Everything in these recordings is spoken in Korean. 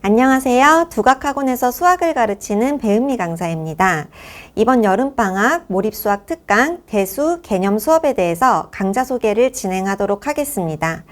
안녕하세요. 두각학원에서 수학을 가르치는 배은미 강사입니다. 이번 여름방학 몰입수학 특강 대수 개념 수업에 대해서 강좌 소개를 진행하도록 하겠습니다.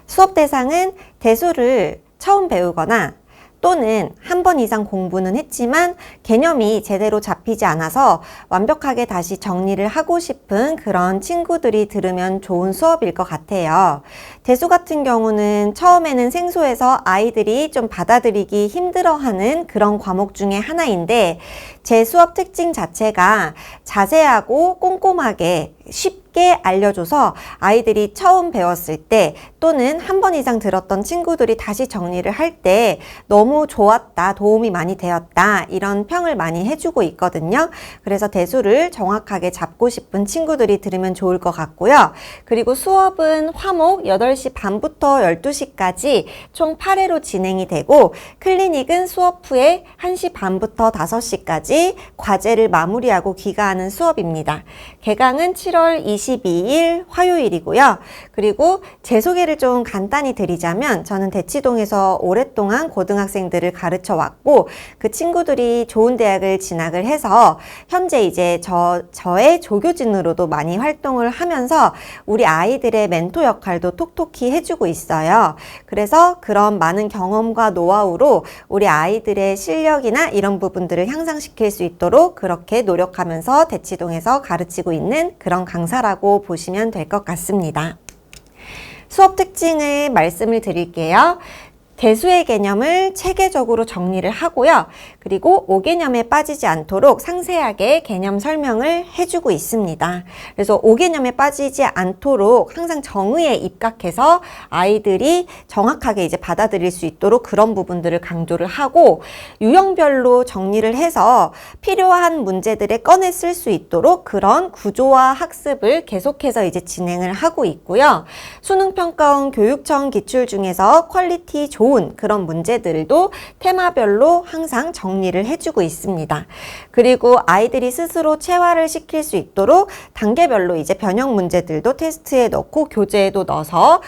수업 대상은 대수를 처음 배우거나 또는 한 번 이상 공부는 했지만 개념이 제대로 잡히지 않아서 완벽하게 다시 정리를 하고 싶은 그런 친구들이 들으면 좋은 수업일 것 같아요. 대수 같은 경우는 처음에는 생소해서 아이들이 좀 받아들이기 힘들어하는 그런 과목 중에 하나인데 제 수업 특징 자체가 자세하고 꼼꼼하게 쉽게 알려줘서 아이들이 처음 배웠을 때 또는 한 번 이상 들었던 친구들이 다시 정리를 할 때 너무 좋았다, 도움이 많이 되었다 이런 평을 많이 해주고 있거든요. 그래서 대수를 정확하게 잡고 싶은 친구들이 들으면 좋을 것 같고요. 그리고 수업은 화목 8시 반부터 12시까지 총 8회로 진행이 되고 클리닉은 수업 후에 1시 반부터 5시까지 과제를 마무리하고 귀가하는 수업입니다. 개강은 7월 22일 화요일이고요. 그리고 제 소개를 좀 간단히 드리자면 저는 대치동에서 오랫동안 고등학생들을 가르쳐 왔고 그 친구들이 좋은 대학을 진학을 해서 현재 이제 저의 조교진으로도 많이 활동을 하면서 우리 아이들의 멘토 역할도 톡톡히 해주고 있어요. 그래서 그런 많은 경험과 노하우로 우리 아이들의 실력이나 이런 부분들을 향상시킬 수 있도록 그렇게 노력하면서 대치동에서 가르치고 있는 그런 강사라고 보시면 될 것 같습니다. 수업 특징을 말씀을 드릴게요. 대수의 개념을 체계적으로 정리를 하고요. 그리고 5개념에 빠지지 않도록 상세하게 개념 설명을 해주고 있습니다. 그래서 5개념에 빠지지 않도록 항상 정의에 입각해서 아이들이 정확하게 이제 받아들일 수 있도록 그런 부분들을 강조를 하고 유형별로 정리를 해서 필요한 문제들에 꺼내 쓸 수 있도록 그런 구조화 학습을 계속해서 이제 진행을 하고 있고요. 수능평가원 교육청 기출 중에서 퀄리티 좋은 그런 문제들도 테마별로 항상 정리를 해주고 있습니다. 그리고 아이들이 스스로 체화를 시킬 수 있도록 단계별로 이제 변형 문제들도 테스트에 넣고 교재에도 넣어서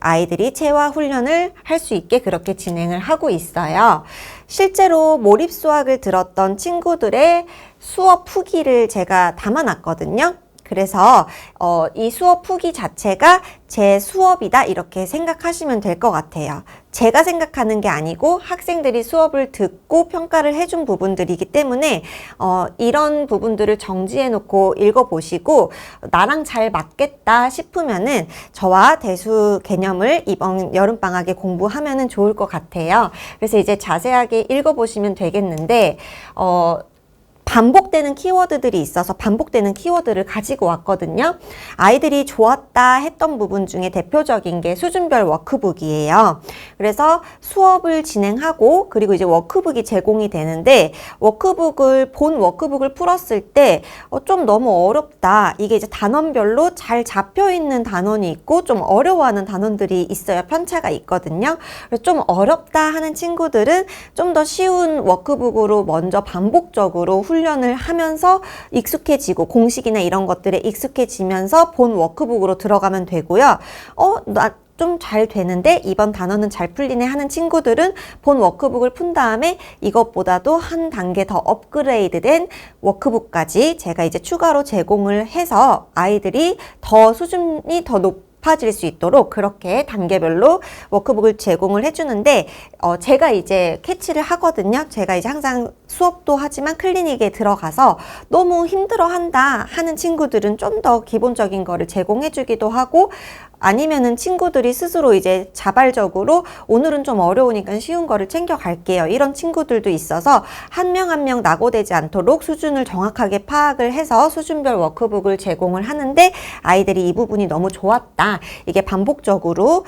아이들이 체화 훈련을 할 수 있게 그렇게 진행을 하고 있어요. 실제로 몰입 수학을 들었던 친구들의 수업 후기를 제가 담아놨거든요. 그래서 이 수업 후기 자체가 제 수업이다 이렇게 생각하시면 될 것 같아요. 제가 생각하는 게 아니고 학생들이 수업을 듣고 평가를 해준 부분들이기 때문에 이런 부분들을 정지해 놓고 읽어보시고 나랑 잘 맞겠다 싶으면은 저와 대수 개념을 이번 여름방학에 공부하면은 좋을 것 같아요. 그래서 이제 자세하게 읽어보시면 되겠는데 반복되는 키워드들이 있어서 반복되는 키워드를 가지고 왔거든요. 아이들이 좋았다 했던 부분 중에 대표적인 게 수준별 워크북이에요. 그래서 수업을 진행하고 그리고 이제 워크북이 제공이 되는데 본 워크북을 풀었을 때 좀 너무 어렵다. 이게 이제 단원별로 잘 잡혀 있는 단원이 있고 좀 어려워하는 단원들이 있어요. 편차가 있거든요. 그래서 좀 어렵다 하는 친구들은 좀 더 쉬운 워크북으로 먼저 반복적으로 훈련을 하면서 익숙해지고 공식이나 이런 것들에 익숙해지면서 본 워크북으로 들어가면 되고요. 나 좀 잘 되는데 이번 단어는 잘 풀리네 하는 친구들은 본 워크북을 푼 다음에 이것보다도 한 단계 더 업그레이드된 워크북까지 제가 이제 추가로 제공을 해서 아이들이 더 수준이 더 높아질 수 있도록 그렇게 단계별로 워크북을 제공을 해주는데 제가 이제 캐치를 하거든요. 제가 이제 항상 수업도 하지만 클리닉에 들어가서 너무 힘들어한다 하는 친구들은 좀 더 기본적인 거를 제공해주기도 하고 아니면은 친구들이 스스로 이제 자발적으로 오늘은 좀 어려우니까 쉬운 거를 챙겨갈게요. 이런 친구들도 있어서 한 명 한 명 낙오되지 않도록 수준을 정확하게 파악을 해서 수준별 워크북을 제공을 하는데 아이들이 이 부분이 너무 좋았다. 이게 반복적으로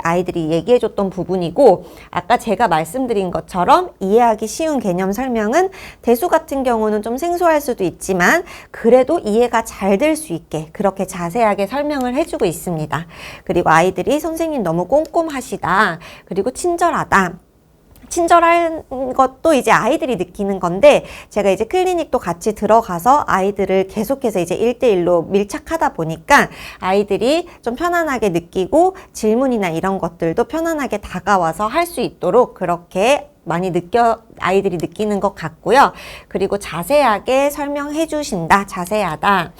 아이들이 얘기해줬던 부분이고 아까 제가 말씀드린 것처럼 이해하기 쉬운 개념 설명은 대수 같은 경우는 좀 생소할 수도 있지만 그래도 이해가 잘 될 수 있게 그렇게 자세하게 설명을 해주고 있습니다. 그리고 아이들이 선생님 너무 꼼꼼하시다. 그리고 친절하다. 친절한 것도 이제 아이들이 느끼는 건데 제가 이제 클리닉도 같이 들어가서 아이들을 계속해서 이제 1대1로 밀착하다 보니까 아이들이 좀 편안하게 느끼고 질문이나 이런 것들도 편안하게 다가와서 할 수 있도록 그렇게 아이들이 느끼는 것 같고요. 그리고 자세하게 설명해 주신다. 자세하다.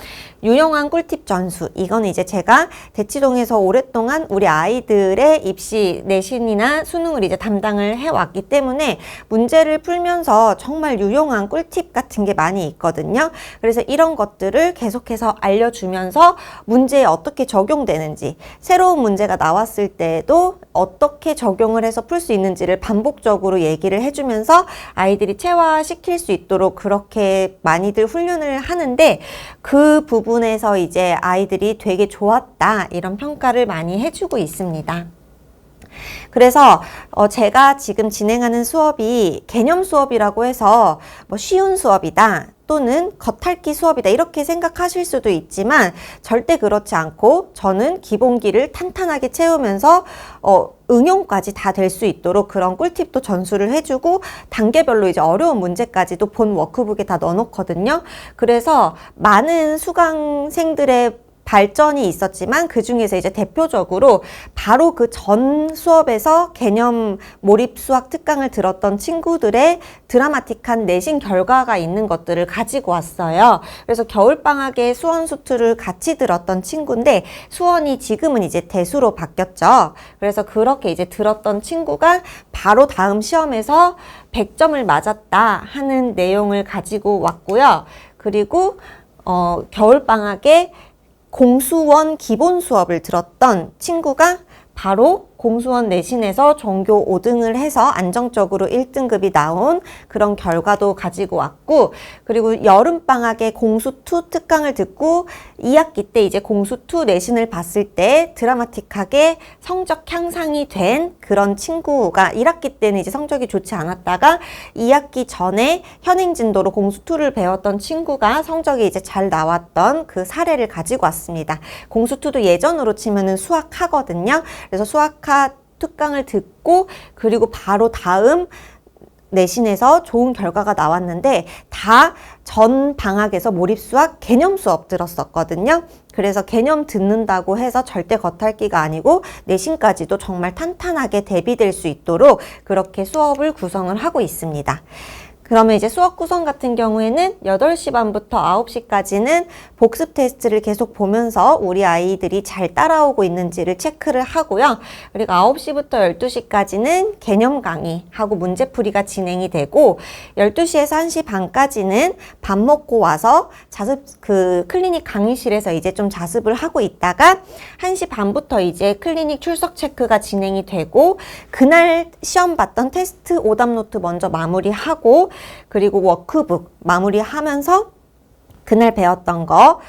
유용한 꿀팁 전수. 이건 이제 제가 대치동에서 오랫동안 우리 아이들의 입시, 내신이나 수능을 이제 담당을 해왔기 때문에 문제를 풀면서 정말 유용한 꿀팁 같은 게 많이 있거든요. 그래서 이런 것들을 계속해서 알려주면서 문제에 어떻게 적용되는지, 새로운 문제가 나왔을 때에도 어떻게 적용을 해서 풀 수 있는지를 반복적으로 얘기를 해주면서 아이들이 체화시킬 수 있도록 그렇게 많이들 훈련을 하는데, 그 부분에서 이제 아이들이 되게 좋았다, 이런 평가를 많이 해주고 있습니다. 그래서 제가 지금 진행하는 수업이 개념 수업이라고 해서 뭐 쉬운 수업이다 또는 겉핥기 수업이다 이렇게 생각하실 수도 있지만 절대 그렇지 않고, 저는 기본기를 탄탄하게 채우면서 응용까지 다 될 수 있도록 그런 꿀팁도 전수를 해주고, 단계별로 이제 어려운 문제까지도 본 워크북에 다 넣어놓거든요. 그래서 많은 수강생들의 발전이 있었지만 그 중에서 이제 대표적으로 바로 그 전 수업에서 개념 몰입 수학 특강을 들었던 친구들의 드라마틱한 내신 결과가 있는 것들을 가지고 왔어요. 그래서 겨울방학에 수원 수투를 같이 들었던 친구인데, 수원이 지금은 이제 대수로 바뀌었죠. 그래서 그렇게 이제 들었던 친구가 바로 다음 시험에서 100점을 맞았다 하는 내용을 가지고 왔고요. 그리고 겨울방학에 공수원 기본 수업을 들었던 친구가 바로 공수원 내신에서 전교 5등을 해서 안정적으로 1등급이 나온 그런 결과도 가지고 왔고, 그리고 여름방학에 공수2 특강을 듣고 2학기 때 이제 공수2 내신을 봤을 때 드라마틱하게 성적 향상이 된 그런 친구가, 1학기 때는 이제 성적이 좋지 않았다가 2학기 전에 현행진도로 공수2를 배웠던 친구가 성적이 이제 잘 나왔던 그 사례를 가지고 왔습니다. 공수2도 예전으로 치면은 수학하거든요. 그래서 수학하 특강을 듣고 그리고 바로 다음 내신에서 좋은 결과가 나왔는데, 다 전 방학에서 몰입수학 개념 수업 들었었거든요. 그래서 개념 듣는다고 해서 절대 겉핥기가 아니고 내신까지도 정말 탄탄하게 대비될 수 있도록 그렇게 수업을 구성을 하고 있습니다. 그러면 이제 수업 구성 같은 경우에는 8시 반부터 9시까지는 복습 테스트를 계속 보면서 우리 아이들이 잘 따라오고 있는지를 체크를 하고요. 그리고 9시부터 12시까지는 개념 강의하고 문제풀이가 진행이 되고, 12시에서 1시 반까지는 밥 먹고 와서 클리닉 강의실에서 이제 좀 자습을 하고 있다가 1시 반부터 이제 클리닉 출석 체크가 진행이 되고, 그날 시험 봤던 테스트 오답 노트 먼저 마무리하고, 그리고 워크북 마무리하면서 그날 배웠던 거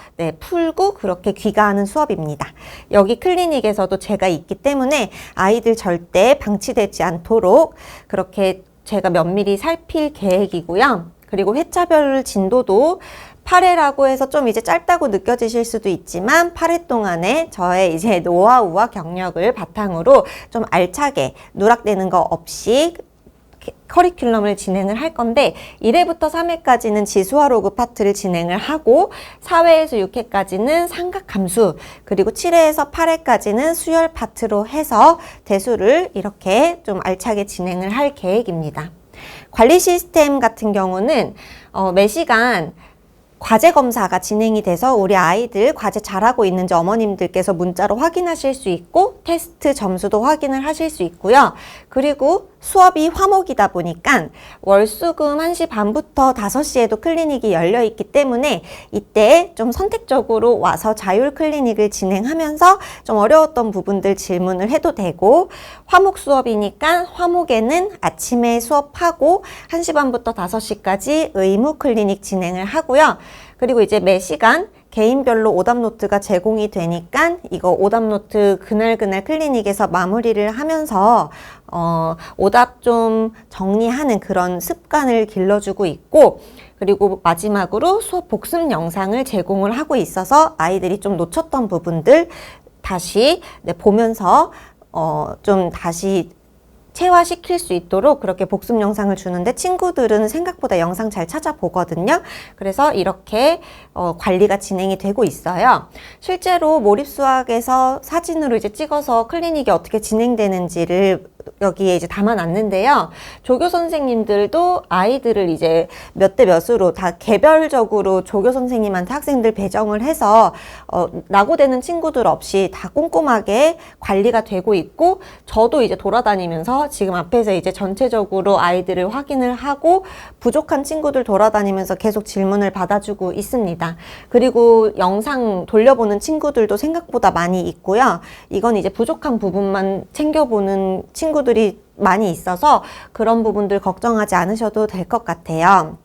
풀고 그렇게 귀가하는 수업입니다. 여기 클리닉에서도 제가 있기 때문에 아이들 절대 방치되지 않도록 그렇게 제가 면밀히 살필 계획이고요. 그리고 회차별 진도도 8회라고 해서 좀 이제 짧다고 느껴지실 수도 있지만, 8회 동안에 저의 이제 노하우와 경력을 바탕으로 좀 알차게 누락되는 거 없이 커리큘럼을 진행을 할 건데, 1회부터 3회까지는 지수화 로그 파트를 진행을 하고, 4회에서 6회까지는 삼각함수, 그리고 7회에서 8회까지는 수열 파트로 해서 대수를 이렇게 좀 알차게 진행을 할 계획입니다. 관리 시스템 같은 경우는 매 시간 과제 검사가 진행이 돼서 우리 아이들 과제 잘하고 있는지 어머님들께서 문자로 확인하실 수 있고, 테스트 점수도 확인을 하실 수 있고요. 그리고 수업이 화목이다 보니까 월수금 1시 반부터 5시에도 클리닉이 열려 있기 때문에 이때 좀 선택적으로 와서 자율 클리닉을 진행하면서 좀 어려웠던 부분들 질문을 해도 되고, 화목 수업이니까 화목에는 아침에 수업하고 1시 반부터 5시까지 의무 클리닉 진행을 하고요. 그리고 이제 매 시간 개인별로 오답노트가 제공이 되니까 이거 오답노트 그날 클리닉에서 마무리를 하면서 오답 좀 정리하는 그런 습관을 길러주고 있고, 그리고 마지막으로 수업 복습 영상을 제공을 하고 있어서 아이들이 좀 놓쳤던 부분들 다시 보면서 좀 다시 체화시킬 수 있도록 그렇게 복습 영상을 주는데, 친구들은 생각보다 영상 잘 찾아보거든요. 그래서 이렇게 관리가 진행이 되고 있어요. 실제로 몰입수학에서 사진으로 이제 찍어서 클리닉이 어떻게 진행되는지를 여기에 이제 담아놨는데요. 조교 선생님들도 아이들을 이제 몇 대 몇으로 다 개별적으로 조교 선생님한테 학생들 배정을 해서 낙오되는 친구들 없이 다 꼼꼼하게 관리가 되고 있고, 저도 이제 돌아다니면서 지금 앞에서 이제 전체적으로 아이들을 확인을 하고 부족한 친구들 돌아다니면서 계속 질문을 받아주고 있습니다. 그리고 영상 돌려보는 친구들도 생각보다 많이 있고요. 이건 이제 부족한 부분만 챙겨보는 친구들이 많이 있어서 그런 부분들 걱정하지 않으셔도 될 것 같아요.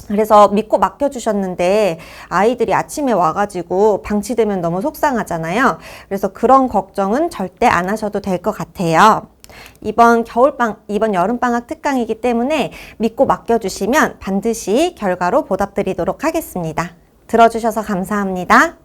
그래서 믿고 맡겨주셨는데 아이들이 아침에 와가지고 방치되면 너무 속상하잖아요. 그래서 그런 걱정은 절대 안 하셔도 될 것 같아요. 이번 여름방학 특강이기 때문에 믿고 맡겨주시면 반드시 결과로 보답드리도록 하겠습니다. 들어주셔서 감사합니다.